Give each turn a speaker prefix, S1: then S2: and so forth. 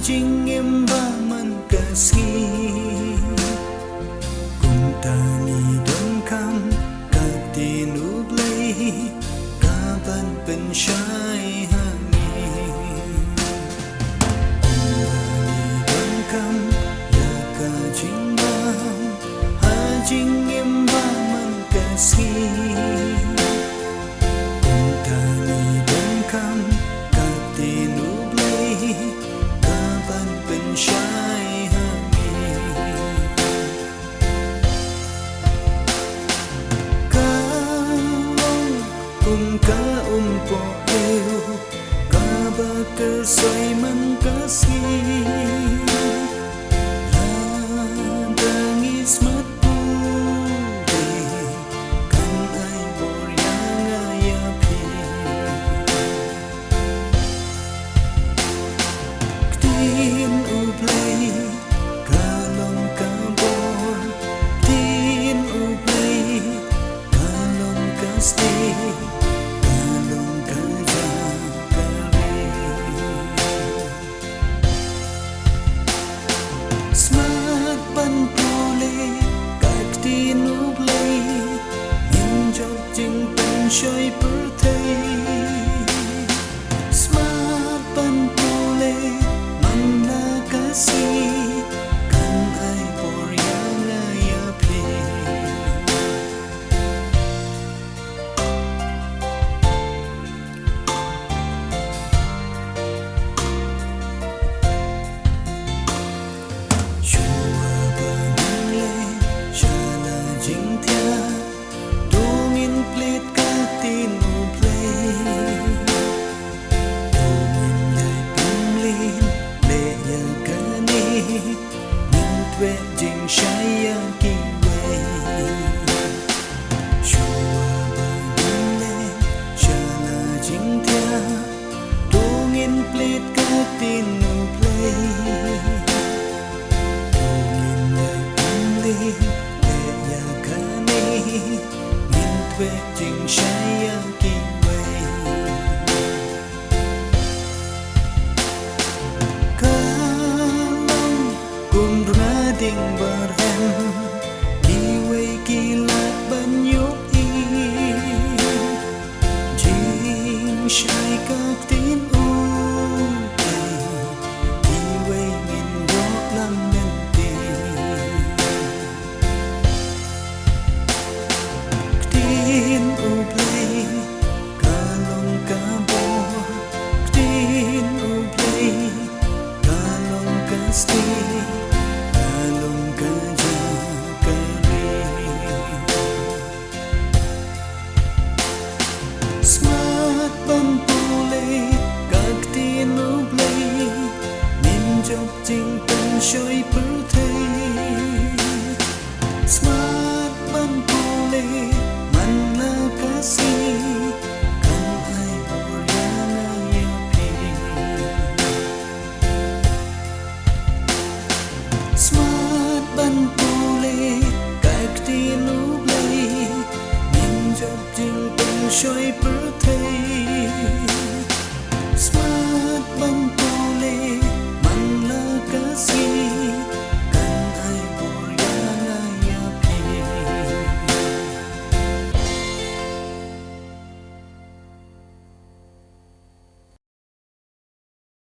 S1: hajing embaman kasih kuntani dan kam katinublay kaban pensyai hangi dan kam ya kajimbang hajing embaman kasih umpo eu kabakal soy man kasih tangis matpuli kan ay boryang ayapi ktin ublay kalong kabor ktin ublay kalong kasti smart ban pule các tin ublay nhìn chọc chinh bên chơi bờ thầy smart ban pule man na kasi kan ai boryang ayapi jing shaya ki way shua bangle chala jing thia dongin plit ka tin no play dongin ya pumli le ya kane min twe jing shaya ki way ding barhem kiway kilat banyok i jing shay kak tin ukay kiway mindok lang nante ktin ublay kalong kabor ktin ublay kalong kasti smart ban pule các tin ublay min chọc chinh bên chơi bờ thầy smart ban pule man na kasi kan ai boryang ayapi smart ban pule các tin ublay min chọc chinh bên chơi bờ